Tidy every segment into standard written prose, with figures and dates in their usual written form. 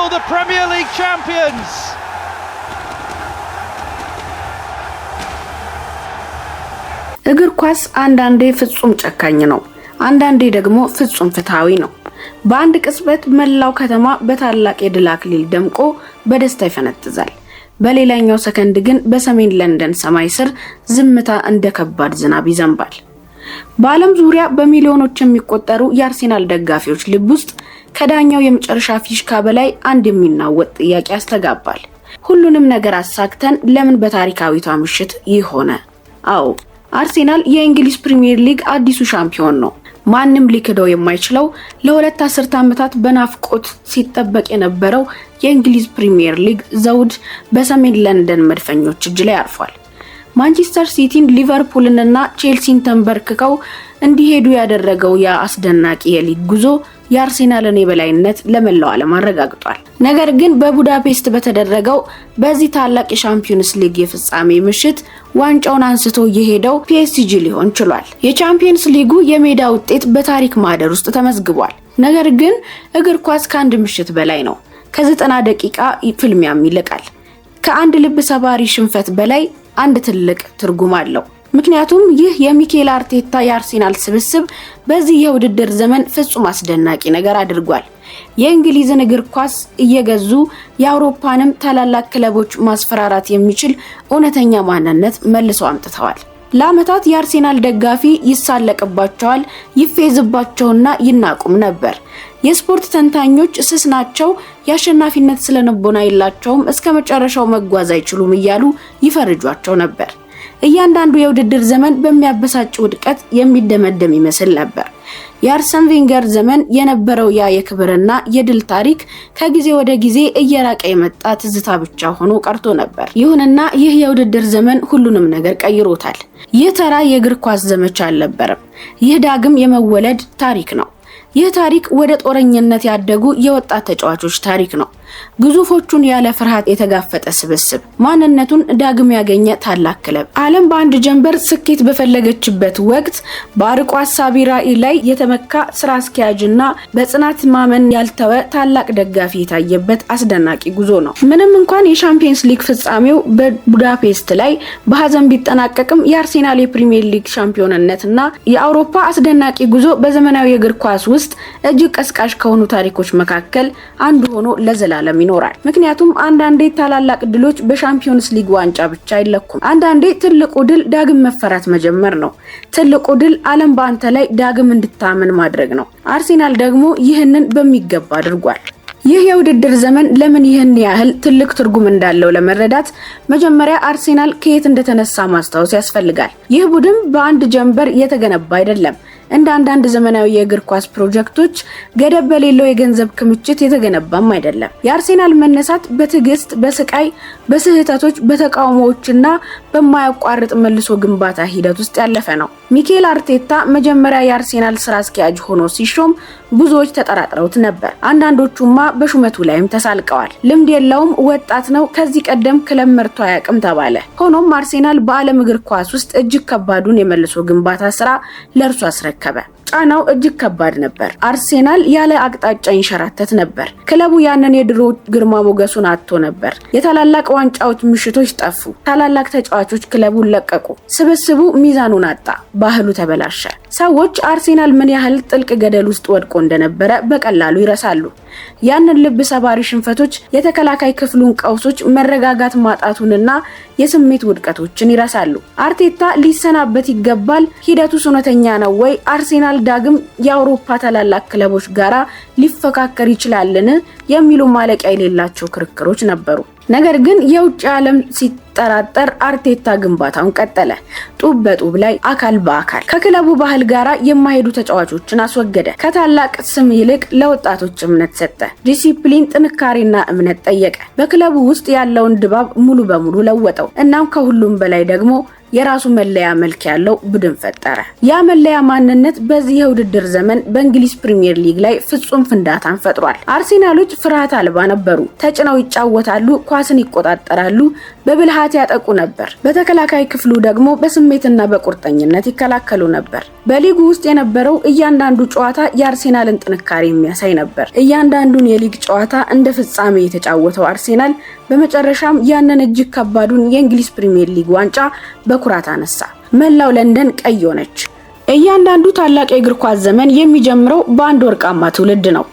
Arsenal, the Premier League champions. እግር ኳስ አንዳንዴ ፍጹም ጨካኝ ነው፣ አንዳንዴ ደግሞ ፍጹም ፍትሃዊ ነው። በአንድ ቅጽበት መላው ከተማ በታላቅ የድል አክሊል ደምቆ በደስታ ይፈነጥዛል። በሌላኛው ሰከንድ ግን በሰሜን ለንደን ሰማይ ስር ዝምታ እንደ ከባድ ዝናብ ይዘንባል። በዓለም ዙሪያ በሚሊዮኖች የሚቆጠሩ የአርሰናል ደጋፊዎች ልብ ውስጥ ከዳኛው የመጨረሻ ፊሽካ በላይ አንድ የሚናወጥ ጥያቄ ያስተጋባል። ሁሉንም ነገር አሳክተን ለምን በታሪካዊቷ ምሽት ይሆነ? አዎ አርሰናል የእንግሊዝ ፕሪሚየር ሊግ አዲሱ ሻምፒዮን ነው። ማንም ሊክደው የማይችለው ለሁለት አስርት ዓመታት በናፍቆት ሲጠበቅ የነበረው የእንግሊዝ ፕሪሚየር ሊግ ዘውድ በሰሜን ለንደን መድፈኞች እጅ ላይ አርፏል። ማንቸስተር ሲቲን፣ ሊቨርፑልንና ቼልሲን ተንበርክከው እንዲሄዱ ያደረገው ያ አስደናቂ የሊግ ጉዞ የአርሰናልን የበላይነት ለመላው ዓለም አረጋግጧል። ነገር ግን በቡዳፔስት በተደረገው በዚህ ታላቅ የሻምፒዮንስ ሊግ የፍጻሜ ምሽት ዋንጫውን አንስቶ የሄደው ፒኤስጂ ሊሆን ችሏል። የቻምፒየንስ ሊጉ የሜዳ ውጤት በታሪክ ማህደር ውስጥ ተመዝግቧል። ነገር ግን እግር ኳስ ከአንድ ምሽት በላይ ነው። ከ90 ደቂቃ ፍልሚያም ይልቃል። ከአንድ ልብ ሰባሪ ሽንፈት በላይ አንድ ትልቅ ትርጉም አለው። ምክንያቱም ይህ የሚኬል አርቴታ የአርሰናል ስብስብ በዚህ የውድድር ዘመን ፍጹም አስደናቂ ነገር አድርጓል። የእንግሊዝን እግር ኳስ እየገዙ የአውሮፓንም ታላላቅ ክለቦች ማስፈራራት የሚችል እውነተኛ ማንነት መልሰው አምጥተዋል። ለዓመታት የአርሰናል ደጋፊ ይሳለቅባቸዋል፣ ይፌዝባቸውና ይናቁም ነበር። የስፖርት ተንታኞች ስስ ናቸው፣ የአሸናፊነት ስለነበና የላቸውም፣ እስከ መጨረሻው መጓዝ አይችሉም እያሉ ይፈርጇቸው ነበር። እያንዳንዱ የውድድር ዘመን በሚያበሳጭ ውድቀት የሚደመደም ይመስል ነበር። የአርሰን ቬንገር ዘመን የነበረው ያ የክብርና የድል ታሪክ ከጊዜ ወደ ጊዜ እየራቀ የመጣ ትዝታ ብቻ ሆኖ ቀርቶ ነበር። ይሁንና ይህ የውድድር ዘመን ሁሉንም ነገር ቀይሮታል። ይህ ተራ የእግር ኳስ ዘመቻ አልነበረም። ይህ ዳግም የመወለድ ታሪክ ነው። ይህ ታሪክ ወደ ጦረኝነት ያደጉ የወጣት ተጫዋቾች ታሪክ ነው። ግዙፎቹን ያለ ፍርሃት የተጋፈጠ ስብስብ፣ ማንነቱን ዳግም ያገኘ ታላቅ ክለብ። ዓለም በአንድ ጀንበር ስኬት በፈለገችበት ወቅት በአርቆ አሳቢ ራዕይ ላይ የተመካ ስራ አስኪያጅና በጽናት ማመን ያልተወ ታላቅ ደጋፊ የታየበት አስደናቂ ጉዞ ነው። ምንም እንኳን የሻምፒየንስ ሊግ ፍጻሜው በቡዳፔስት ላይ በሀዘን ቢጠናቀቅም የአርሰናል የፕሪሚየር ሊግ ሻምፒዮንነትና የአውሮፓ አስደናቂ ጉዞ በዘመናዊ የእግር ኳስ ውስጥ እጅግ ቀስቃሽ ከሆኑ ታሪኮች መካከል አንዱ ሆኖ ለዘላለም ይኖራል። ምክንያቱም አንዳንዴ ታላላቅ ድሎች በሻምፒዮንስ ሊግ ዋንጫ ብቻ አይለኩም። አንዳንዴ ትልቁ ድል ዳግም መፈራት መጀመር ነው። ትልቁ ድል ዓለም በአንተ ላይ ዳግም እንድታመን ማድረግ ነው። አርሰናል ደግሞ ይህንን በሚገባ አድርጓል። ይህ የውድድር ዘመን ለምን ይህን ያህል ትልቅ ትርጉም እንዳለው ለመረዳት መጀመሪያ አርሰናል ከየት እንደተነሳ ማስታወስ ያስፈልጋል። ይህ ቡድን በአንድ ጀንበር የተገነባ አይደለም። እንደ አንዳንድ ዘመናዊ የእግር ኳስ ፕሮጀክቶች ገደብ በሌለው የገንዘብ ክምችት የተገነባም አይደለም። የአርሰናል መነሳት በትዕግስት፣ በስቃይ፣ በስህተቶች፣ በተቃውሞዎችና በማያቋርጥ መልሶ ግንባታ ሂደት ውስጥ ያለፈ ነው። ሚኬል አርቴታ መጀመሪያ የአርሰናል ስራ አስኪያጅ ሆኖ ሲሾም ብዙዎች ተጠራጥረውት ነበር። አንዳንዶቹማ በሹመቱ ላይም ተሳልቀዋል። ልምድ የለውም፣ ወጣት ነው፣ ከዚህ ቀደም ክለብ መርቶ አያውቅም ተባለ። ሆኖም አርሰናል በዓለም እግር ኳስ ውስጥ እጅግ ከባዱን የመልሶ ግንባታ ስራ ለእርሱ አስረከበ። ጫናው እጅግ ከባድ ነበር። አርሰናል ያለ አቅጣጫ ይንሸራተት ነበር። ክለቡ ያንን የድሮ ግርማ ሞገሱን አጥቶ ነበር። የታላላቅ ዋንጫዎች ምሽቶች ጠፉ። ታላላቅ ተጫዋቾች ክለቡን ለቀቁ። ስብስቡ ሚዛኑን አጣ። ባህሉ ተበላሸ። ሰዎች አርሰናል ምን ያህል ጥልቅ ገደል ውስጥ ወድቆ እንደነበረ በቀላሉ ይረሳሉ። ያንን ልብ ሰባሪ ሽንፈቶች፣ የተከላካይ ክፍሉን ቀውሶች፣ መረጋጋት ማጣቱንና የስሜት ውድቀቶችን ይረሳሉ። አርቴታ ሊሰናበት ይገባል። ሂደቱስ እውነተኛ ነው ወይ? አርሰናል ዳግም የአውሮፓ ታላላቅ ክለቦች ጋራ ሊፈካከር ይችላልን? የሚሉ ማለቂያ የሌላቸው ክርክሮች ነበሩ። ነገር ግን የውጭ ዓለም ሲጠራጠር አርቴታ ግንባታውን ቀጠለ። ጡብ በጡብ ላይ አካል በአካል ከክለቡ ባህል ጋራ የማይሄዱ ተጫዋቾችን አስወገደ። ከታላቅ ስም ይልቅ ለወጣቶች እምነት ሰጠ። ዲሲፕሊን፣ ጥንካሬና እምነት ጠየቀ። በክለቡ ውስጥ ያለውን ድባብ ሙሉ በሙሉ ለወጠው። እናም ከሁሉም በላይ ደግሞ የራሱ መለያ መልክ ያለው ቡድን ፈጠረ። ያ መለያ ማንነት በዚህ የውድድር ዘመን በእንግሊዝ ፕሪሚየር ሊግ ላይ ፍጹም ፍንዳታን ፈጥሯል። አርሴናሎች ፍርሃት አልባ ነበሩ። ተጭነው ይጫወታሉ፣ ኳስን ይቆጣጠራሉ፣ በብልሃት ያጠቁ ነበር። በተከላካይ ክፍሉ ደግሞ በስሜትና በቁርጠኝነት ይከላከሉ ነበር። በሊጉ ውስጥ የነበረው እያንዳንዱ ጨዋታ የአርሴናልን ጥንካሬ የሚያሳይ ነበር። እያንዳንዱን የሊግ ጨዋታ እንደ ፍጻሜ የተጫወተው አርሴናል በመጨረሻም ያንን እጅግ ከባዱን የእንግሊዝ ፕሪሚየር ሊግ ዋንጫ በኩራት አነሳ። መላው ለንደን ቀይ ሆነች። እያንዳንዱ ታላቅ የእግር ኳስ ዘመን የሚጀምረው በአንድ ወርቃማ ትውልድ ነው።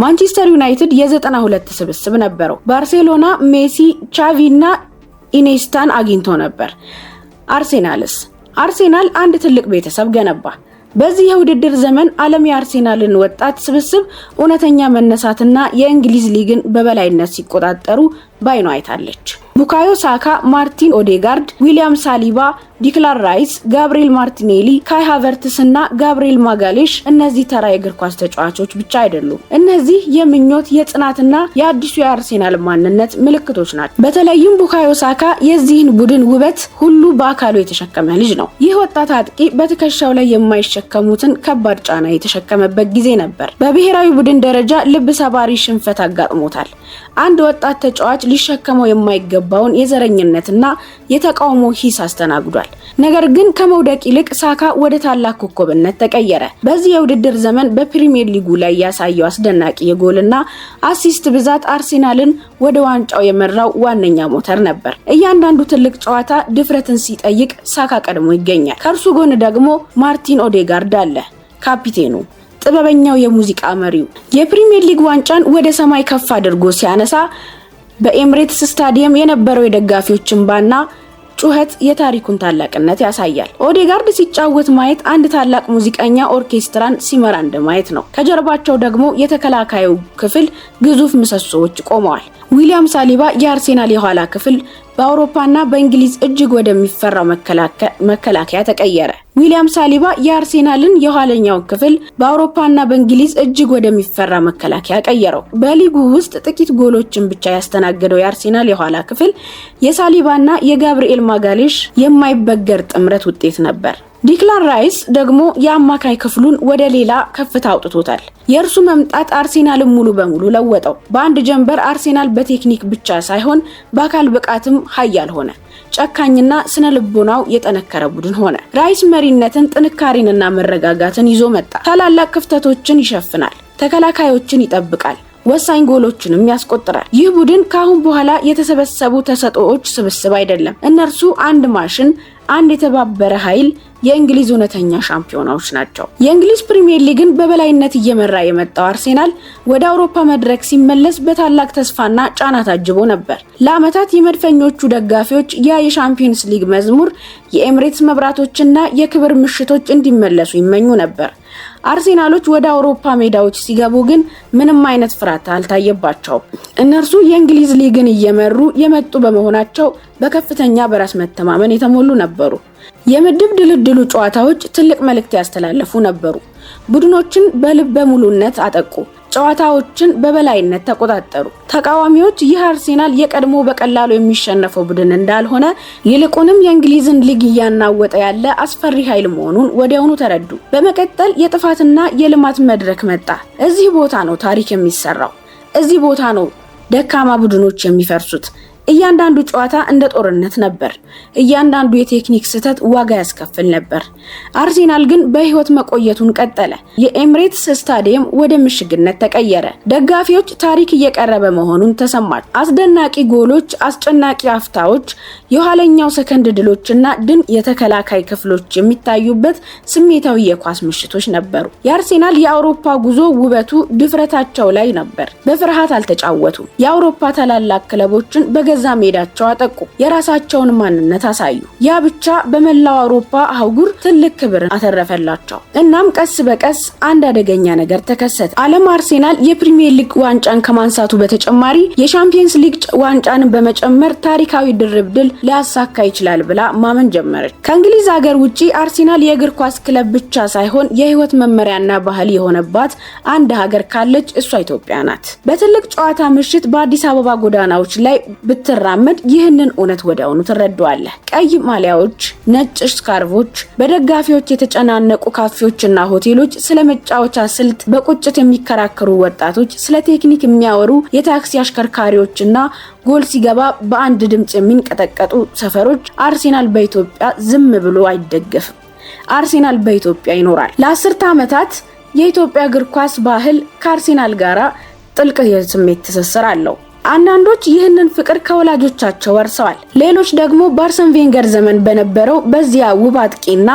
ማንቸስተር ዩናይትድ የ92 ስብስብ ነበረው። ባርሴሎና ሜሲ፣ ቻቪና ኢኔስታን አግኝቶ ነበር። አርሴናል አንድ ትልቅ ቤተሰብ ገነባ። በዚህ የውድድር ዘመን ዓለም የአርሴናልን ወጣት ስብስብ እውነተኛ መነሳትና የእንግሊዝ ሊግን በበላይነት ሲቆጣጠሩ ባይኗ አይታለች። ቡካዮ ሳካ፣ ማርቲን ኦዴጋርድ፣ ዊሊያም ሳሊባ፣ ዲክላን ራይስ፣ ጋብሪኤል ማርቲኔሊ፣ ካይ ሃቨርትስ እና ጋብሪኤል ማጋሌሽ እነዚህ ተራ የእግር ኳስ ተጫዋቾች ብቻ አይደሉም። እነዚህ የምኞት የጽናትና የአዲሱ የአርሴናል ማንነት ምልክቶች ናቸው። በተለይም ቡካዮ ሳካ የዚህን ቡድን ውበት ሁሉ በአካሉ የተሸከመ ልጅ ነው። ይህ ወጣት አጥቂ በትከሻው ላይ የማይሸከሙትን ከባድ ጫና የተሸከመበት ጊዜ ነበር። በብሔራዊ ቡድን ደረጃ ልብ ሰባሪ ሽንፈት አጋጥሞታል። አንድ ወጣት ተጫዋች ሊሸከመው የማይገባውን የዘረኝነትና የተቃውሞ ሂስ አስተናግዷል። ነገር ግን ከመውደቅ ይልቅ ሳካ ወደ ታላቅ ኮከብነት ተቀየረ። በዚህ የውድድር ዘመን በፕሪሚየር ሊጉ ላይ ያሳየው አስደናቂ የጎልና አሲስት ብዛት አርሴናልን ወደ ዋንጫው የመራው ዋነኛ ሞተር ነበር። እያንዳንዱ ትልቅ ጨዋታ ድፍረትን ሲጠይቅ ሳካ ቀድሞ ይገኛል። ከእርሱ ጎን ደግሞ ማርቲን ኦዴጋርድ አለ፣ ካፒቴኑ፣ ጥበበኛው የሙዚቃ መሪው። የፕሪሚየር ሊግ ዋንጫን ወደ ሰማይ ከፍ አድርጎ ሲያነሳ በኤምሬትስ ስታዲየም የነበረው የደጋፊዎች እንባና ጩኸት የታሪኩን ታላቅነት ያሳያል። ኦዴጋርድ ሲጫወት ማየት አንድ ታላቅ ሙዚቀኛ ኦርኬስትራን ሲመራ እንደማየት ነው። ከጀርባቸው ደግሞ የተከላካዩ ክፍል ግዙፍ ምሰሶዎች ቆመዋል። ዊሊያም ሳሊባ የአርሴናል የኋላ ክፍል በአውሮፓና በእንግሊዝ እጅግ ወደሚፈራው መከላከያ ተቀየረ። ዊሊያም ሳሊባ የአርሴናልን የኋለኛው ክፍል በአውሮፓና በእንግሊዝ እጅግ ወደሚፈራ መከላከያ ቀየረው። በሊጉ ውስጥ ጥቂት ጎሎችን ብቻ ያስተናገደው የአርሴናል የኋላ ክፍል የሳሊባና የጋብሪኤል ማጋሌሽ የማይበገር ጥምረት ውጤት ነበር። ዲክላን ራይስ ደግሞ የአማካይ ክፍሉን ወደ ሌላ ከፍታ አውጥቶታል። የእርሱ መምጣት አርሴናልን ሙሉ በሙሉ ለወጠው። በአንድ ጀንበር አርሴናል በቴክኒክ ብቻ ሳይሆን በአካል ብቃትም ኃያል ሆነ። ጨካኝና ስነ ልቦናው የጠነከረ ቡድን ሆነ። ራይስ መሪነትን፣ ጥንካሬንና መረጋጋትን ይዞ መጣ። ታላላቅ ክፍተቶችን ይሸፍናል፣ ተከላካዮችን ይጠብቃል፣ ወሳኝ ጎሎችንም ያስቆጥራል። ይህ ቡድን ካሁን በኋላ የተሰበሰቡ ተሰጥኦዎች ስብስብ አይደለም። እነርሱ አንድ ማሽን፣ አንድ የተባበረ ኃይል፣ የእንግሊዝ እውነተኛ ሻምፒዮናዎች ናቸው። የእንግሊዝ ፕሪሚየር ሊግን በበላይነት እየመራ የመጣው አርሴናል ወደ አውሮፓ መድረክ ሲመለስ በታላቅ ተስፋና ጫና ታጅቦ ነበር። ለዓመታት የመድፈኞቹ ደጋፊዎች ያ የሻምፒዮንስ ሊግ መዝሙር፣ የኤምሬትስ መብራቶችና የክብር ምሽቶች እንዲመለሱ ይመኙ ነበር። አርሴናሎች ወደ አውሮፓ ሜዳዎች ሲገቡ ግን ምንም አይነት ፍርሃት አልታየባቸውም። እነርሱ የእንግሊዝ ሊግን እየመሩ የመጡ በመሆናቸው በከፍተኛ በራስ መተማመን የተሞሉ ነበሩ። የምድብ ድልድሉ ጨዋታዎች ትልቅ መልእክት ያስተላለፉ ነበሩ። ቡድኖችን በልበ ሙሉነት አጠቁ፣ ጨዋታዎችን በበላይነት ተቆጣጠሩ። ተቃዋሚዎች ይህ አርሴናል የቀድሞ በቀላሉ የሚሸነፈው ቡድን እንዳልሆነ፣ ይልቁንም የእንግሊዝን ሊግ እያናወጠ ያለ አስፈሪ ኃይል መሆኑን ወዲያውኑ ተረዱ። በመቀጠል የጥፋትና የልማት መድረክ መጣ። እዚህ ቦታ ነው ታሪክ የሚሰራው። እዚህ ቦታ ነው ደካማ ቡድኖች የሚፈርሱት። እያንዳንዱ ጨዋታ እንደ ጦርነት ነበር። እያንዳንዱ የቴክኒክ ስህተት ዋጋ ያስከፍል ነበር። አርሴናል ግን በህይወት መቆየቱን ቀጠለ። የኤምሬትስ ስታዲየም ወደ ምሽግነት ተቀየረ። ደጋፊዎች ታሪክ እየቀረበ መሆኑን ተሰማቸው። አስደናቂ ጎሎች፣ አስጨናቂ አፍታዎች፣ የኋለኛው ሰከንድ ድሎችና ድንቅ የተከላካይ ክፍሎች የሚታዩበት ስሜታዊ የኳስ ምሽቶች ነበሩ። የአርሴናል የአውሮፓ ጉዞ ውበቱ ድፍረታቸው ላይ ነበር። በፍርሃት አልተጫወቱም። የአውሮፓ ታላላቅ ክለቦችን በገዛ ሜዳቸው አጠቁ። የራሳቸውን ማንነት አሳዩ። ያ ብቻ በመላው አውሮፓ አህጉር ትልቅ ክብር አተረፈላቸው። እናም ቀስ በቀስ አንድ አደገኛ ነገር ተከሰተ። ዓለም አርሴናል የፕሪሚየር ሊግ ዋንጫን ከማንሳቱ በተጨማሪ የሻምፒየንስ ሊግ ዋንጫን በመጨመር ታሪካዊ ድርብ ድል ሊያሳካ ይችላል ብላ ማመን ጀመረች። ከእንግሊዝ ሀገር ውጪ አርሴናል የእግር ኳስ ክለብ ብቻ ሳይሆን የህይወት መመሪያና ባህል የሆነባት አንድ ሀገር ካለች እሷ ኢትዮጵያ ናት። በትልቅ ጨዋታ ምሽት በአዲስ አበባ ጎዳናዎች ላይ ስትራመድ ይህንን እውነት ወዲያውኑ ትረዳዋለህ። ቀይ ማሊያዎች፣ ነጭ ስካርቮች፣ በደጋፊዎች የተጨናነቁ ካፌዎችና ሆቴሎች፣ ስለ መጫወቻ ስልት በቁጭት የሚከራከሩ ወጣቶች፣ ስለ ቴክኒክ የሚያወሩ የታክሲ አሽከርካሪዎችና ጎል ሲገባ በአንድ ድምጽ የሚንቀጠቀጡ ሰፈሮች። አርሴናል በኢትዮጵያ ዝም ብሎ አይደገፍም። አርሴናል በኢትዮጵያ ይኖራል። ለ10 ዓመታት የኢትዮጵያ እግር ኳስ ባህል ከአርሴናል ጋራ ጥልቅ የስሜት ትስስር አለው። አንዳንዶች ይህንን ፍቅር ከወላጆቻቸው ወርሰዋል። ሌሎች ደግሞ በአርሰን ቬንገር ዘመን በነበረው በዚያ ውብ አጥቂና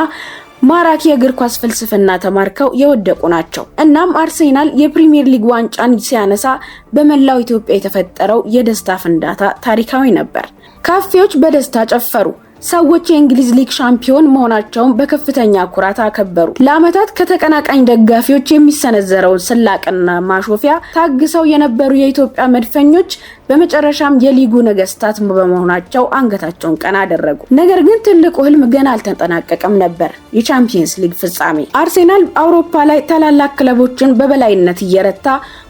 ማራኪ የእግር ኳስ ፍልስፍና ተማርከው የወደቁ ናቸው። እናም አርሴናል የፕሪሚየር ሊግ ዋንጫን ሲያነሳ በመላው ኢትዮጵያ የተፈጠረው የደስታ ፍንዳታ ታሪካዊ ነበር። ካፌዎች በደስታ ጨፈሩ። ሰዎች የእንግሊዝ ሊግ ሻምፒዮን መሆናቸውን በከፍተኛ ኩራት አከበሩ። ለዓመታት ከተቀናቃኝ ደጋፊዎች የሚሰነዘረውን ስላቅና ማሾፊያ ታግሰው የነበሩ የኢትዮጵያ መድፈኞች በመጨረሻም የሊጉ ነገስታት በመሆናቸው አንገታቸውን ቀና አደረጉ። ነገር ግን ትልቁ ህልም ገና አልተጠናቀቀም ነበር። የቻምፒየንስ ሊግ ፍጻሜ። አርሴናል አውሮፓ ላይ ታላላቅ ክለቦችን በበላይነት እየረታ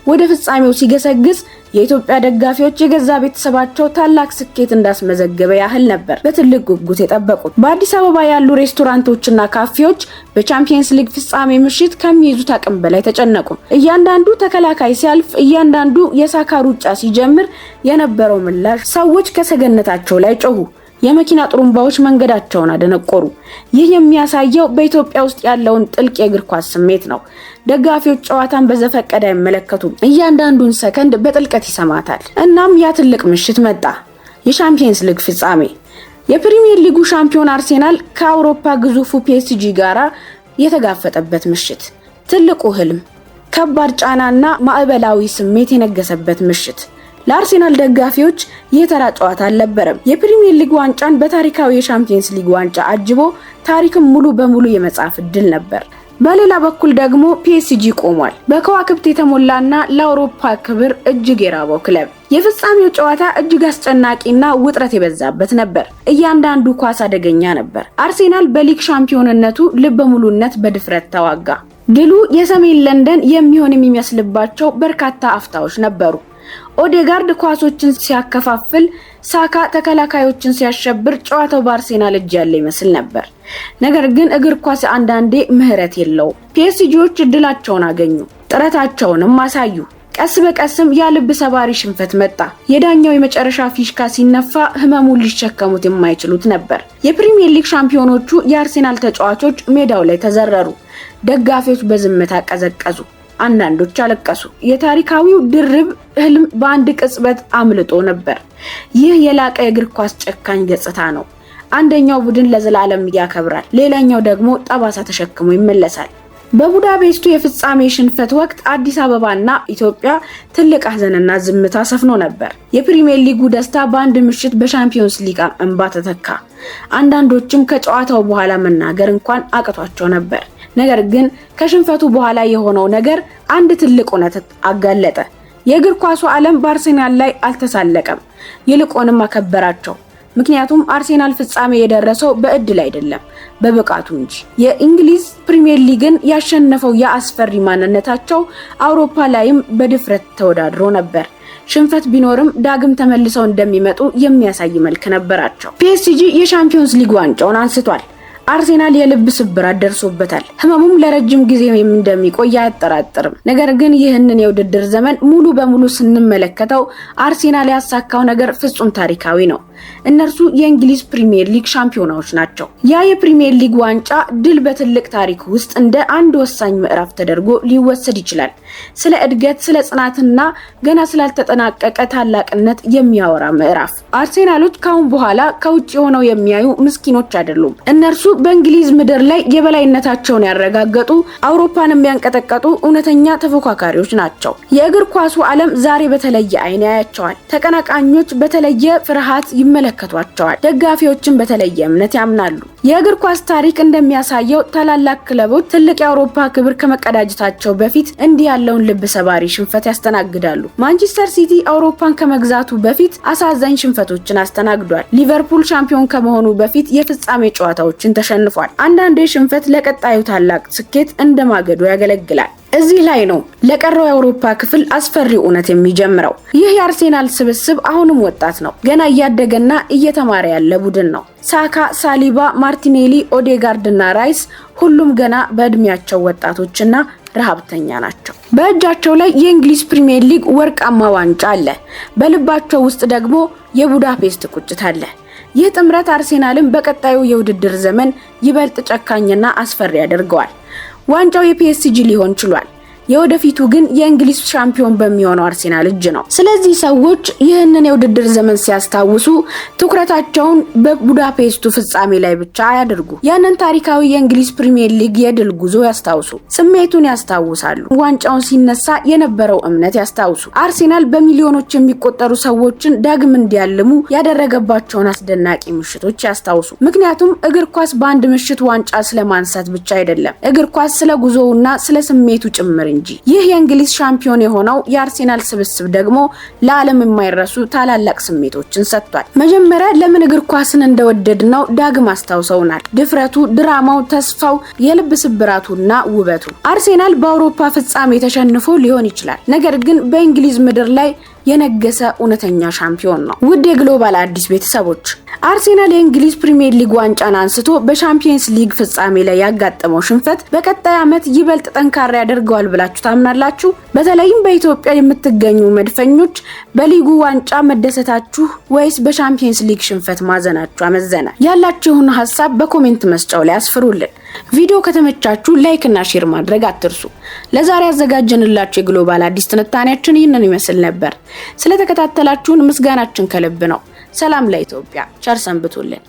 ወደ ፍጻሜው ሲገሰግስ የኢትዮጵያ ደጋፊዎች የገዛ ቤተሰባቸው ታላቅ ስኬት እንዳስመዘገበ ያህል ነበር በትልቅ ጉጉት የጠበቁት። በአዲስ አበባ ያሉ ሬስቶራንቶችና ካፌዎች በቻምፒየንስ ሊግ ፍጻሜ ምሽት ከሚይዙት አቅም በላይ ተጨነቁ። እያንዳንዱ ተከላካይ ሲያልፍ፣ እያንዳንዱ የሳካ ሩጫ ሲጀምር የነበረው ምላሽ ሰዎች ከሰገነታቸው ላይ ጮሁ። የመኪና ጥሩምባዎች መንገዳቸውን አደነቆሩ። ይህ የሚያሳየው በኢትዮጵያ ውስጥ ያለውን ጥልቅ የእግር ኳስ ስሜት ነው። ደጋፊዎች ጨዋታን በዘፈቀደ አይመለከቱም። እያንዳንዱን ሰከንድ በጥልቀት ይሰማታል። እናም ያ ትልቅ ምሽት መጣ። የቻምፒየንስ ሊግ ፍጻሜ። የፕሪሚየር ሊጉ ሻምፒዮን አርሴናል ከአውሮፓ ግዙፉ ፒኤስጂ ጋራ የተጋፈጠበት ምሽት። ትልቁ ህልም፣ ከባድ ጫናና ማዕበላዊ ስሜት የነገሰበት ምሽት። ለአርሴናል ደጋፊዎች ይህ ተራ ጨዋታ አልነበረም። የፕሪሚየር ሊግ ዋንጫን በታሪካዊ የቻምፒየንስ ሊግ ዋንጫ አጅቦ ታሪክም ሙሉ በሙሉ የመጻፍ ዕድል ነበር። በሌላ በኩል ደግሞ ፒኤስጂ ቆሟል። በከዋክብት የተሞላና ለአውሮፓ ክብር እጅግ የራበው ክለብ። የፍጻሜው ጨዋታ እጅግ አስጨናቂና ውጥረት የበዛበት ነበር። እያንዳንዱ ኳስ አደገኛ ነበር። አርሴናል በሊግ ሻምፒዮንነቱ ልበ ሙሉነት በድፍረት ተዋጋ። ድሉ የሰሜን ለንደን የሚሆን የሚመስልባቸው በርካታ አፍታዎች ነበሩ። ኦዴጋርድ ኳሶችን ሲያከፋፍል፣ ሳካ ተከላካዮችን ሲያሸብር ጨዋታው በአርሴናል እጅ ያለ ይመስል ነበር። ነገር ግን እግር ኳስ አንዳንዴ ምህረት የለውም። ፒኤስጂዎች እድላቸውን አገኙ፣ ጥረታቸውንም አሳዩ። ቀስ በቀስም ያልብ ሰባሪ ሽንፈት መጣ። የዳኛው የመጨረሻ ፊሽካ ሲነፋ ህመሙን ሊሸከሙት የማይችሉት ነበር። የፕሪሚየር ሊግ ሻምፒዮኖቹ የአርሴናል ተጫዋቾች ሜዳው ላይ ተዘረሩ። ደጋፊዎች በዝምታ ቀዘቀዙ። አንዳንዶች አለቀሱ። የታሪካዊው ድርብ ህልም በአንድ ቅጽበት አምልጦ ነበር። ይህ የላቀ የእግር ኳስ ጨካኝ ገጽታ ነው። አንደኛው ቡድን ለዘላለም ያከብራል፣ ሌላኛው ደግሞ ጠባሳ ተሸክሞ ይመለሳል። በቡዳፔስቱ የፍጻሜ ሽንፈት ወቅት አዲስ አበባና ኢትዮጵያ ትልቅ ሐዘንና ዝምታ ሰፍኖ ነበር። የፕሪሚየር ሊጉ ደስታ በአንድ ምሽት በቻምፒየንስ ሊግ እንባ ተተካ። አንዳንዶችም ከጨዋታው በኋላ መናገር እንኳን አቅቷቸው ነበር። ነገር ግን ከሽንፈቱ በኋላ የሆነው ነገር አንድ ትልቅ እውነት አጋለጠ። የእግር ኳሱ ዓለም በአርሴናል ላይ አልተሳለቀም፣ ይልቁንም አከበራቸው። ምክንያቱም አርሴናል ፍጻሜ የደረሰው በእድል አይደለም፣ በብቃቱ እንጂ። የእንግሊዝ ፕሪሚየር ሊግን ያሸነፈው የአስፈሪ ማንነታቸው አውሮፓ ላይም በድፍረት ተወዳድሮ ነበር። ሽንፈት ቢኖርም ዳግም ተመልሰው እንደሚመጡ የሚያሳይ መልክ ነበራቸው። ፒኤስጂ የቻምፒየንስ ሊግ ዋንጫውን አንስቷል። አርሴናል የልብ ስብራት ደርሶበታል። ህመሙም ለረጅም ጊዜ እንደሚቆይ አያጠራጥርም። ነገር ግን ይህንን የውድድር ዘመን ሙሉ በሙሉ ስንመለከተው አርሴናል ያሳካው ነገር ፍጹም ታሪካዊ ነው። እነርሱ የእንግሊዝ ፕሪሚየር ሊግ ሻምፒዮናዎች ናቸው። ያ የፕሪሚየር ሊግ ዋንጫ ድል በትልቅ ታሪክ ውስጥ እንደ አንድ ወሳኝ ምዕራፍ ተደርጎ ሊወሰድ ይችላል። ስለ እድገት፣ ስለ ጽናትና ገና ስላልተጠናቀቀ ታላቅነት የሚያወራ ምዕራፍ። አርሴናሎች ካሁን በኋላ ከውጭ ሆነው የሚያዩ ምስኪኖች አይደሉም። እነርሱ በእንግሊዝ ምድር ላይ የበላይነታቸውን ያረጋገጡ፣ አውሮፓን የሚያንቀጠቀጡ እውነተኛ ተፎካካሪዎች ናቸው። የእግር ኳሱ ዓለም ዛሬ በተለየ አይን ያያቸዋል። ተቀናቃኞች በተለየ ፍርሃት ይመለከቷቸዋል። ደጋፊዎችን በተለየ እምነት ያምናሉ። የእግር ኳስ ታሪክ እንደሚያሳየው ታላላቅ ክለቦች ትልቅ የአውሮፓ ክብር ከመቀዳጀታቸው በፊት እንዲህ ያለውን ልብ ሰባሪ ሽንፈት ያስተናግዳሉ። ማንቸስተር ሲቲ አውሮፓን ከመግዛቱ በፊት አሳዛኝ ሽንፈቶችን አስተናግዷል። ሊቨርፑል ሻምፒዮን ከመሆኑ በፊት የፍጻሜ ጨዋታዎችን ተሸንፏል። አንዳንዴ ሽንፈት ለቀጣዩ ታላቅ ስኬት እንደማገዶ ያገለግላል። እዚህ ላይ ነው ለቀረው የአውሮፓ ክፍል አስፈሪ እውነት የሚጀምረው። ይህ የአርሴናል ስብስብ አሁንም ወጣት ነው። ገና እያደገና እየተማረ ያለ ቡድን ነው። ሳካ፣ ሳሊባ፣ ማርቲኔሊ፣ ኦዴጋርድ እና ራይስ ሁሉም ገና በእድሜያቸው ወጣቶችና ረሃብተኛ ናቸው። በእጃቸው ላይ የእንግሊዝ ፕሪሚየር ሊግ ወርቃማ ዋንጫ አለ። በልባቸው ውስጥ ደግሞ የቡዳፔስት ቁጭት አለ። ይህ ጥምረት አርሴናልን በቀጣዩ የውድድር ዘመን ይበልጥ ጨካኝና አስፈሪ ያደርገዋል። ዋንጫው የፒኤስጂ ሊሆን ችሏል። የወደፊቱ ግን የእንግሊዝ ሻምፒዮን በሚሆነው አርሴናል እጅ ነው። ስለዚህ ሰዎች ይህንን የውድድር ዘመን ሲያስታውሱ ትኩረታቸውን በቡዳፔስቱ ፍጻሜ ላይ ብቻ አያድርጉ። ያንን ታሪካዊ የእንግሊዝ ፕሪሚየር ሊግ የድል ጉዞ ያስታውሱ። ስሜቱን ያስታውሳሉ። ዋንጫውን ሲነሳ የነበረው እምነት ያስታውሱ። አርሴናል በሚሊዮኖች የሚቆጠሩ ሰዎችን ዳግም እንዲያልሙ ያደረገባቸውን አስደናቂ ምሽቶች ያስታውሱ። ምክንያቱም እግር ኳስ በአንድ ምሽት ዋንጫ ስለማንሳት ብቻ አይደለም። እግር ኳስ ስለ ጉዞውና ስለ ስሜቱ ጭምር እንጂ። ይህ የእንግሊዝ ሻምፒዮን የሆነው የአርሴናል ስብስብ ደግሞ ለዓለም የማይረሱ ታላላቅ ስሜቶችን ሰጥቷል። መጀመሪያ ለምን እግር ኳስን እንደወደድነው ዳግም አስታውሰውናል። ድፍረቱ፣ ድራማው፣ ተስፋው፣ የልብ ስብራቱና ውበቱ። አርሴናል በአውሮፓ ፍጻሜ ተሸንፎ ሊሆን ይችላል፣ ነገር ግን በእንግሊዝ ምድር ላይ የነገሰ እውነተኛ ሻምፒዮን ነው። ውድ የግሎባል አዲስ ቤተሰቦች አርሴናል የእንግሊዝ ፕሪሚየር ሊግ ዋንጫን አንስቶ በሻምፒየንስ ሊግ ፍጻሜ ላይ ያጋጠመው ሽንፈት በቀጣይ ዓመት ይበልጥ ጠንካራ ያደርገዋል ብላችሁ ታምናላችሁ? በተለይም በኢትዮጵያ የምትገኙ መድፈኞች በሊጉ ዋንጫ መደሰታችሁ ወይስ በሻምፒየንስ ሊግ ሽንፈት ማዘናችሁ አመዘነ? ያላችሁን ሐሳብ በኮሜንት መስጫው ላይ አስፍሩልን። ቪዲዮ ከተመቻችሁ ላይክ እና ሼር ማድረግ አትርሱ። ለዛሬ ያዘጋጀንላችሁ የግሎባል አዲስ ትንታኔያችን ይህንን ይመስል ነበር። ስለተከታተላችሁን ምስጋናችን ከልብ ነው። ሰላም ለኢትዮጵያ። ቸር ሰንብቱልን።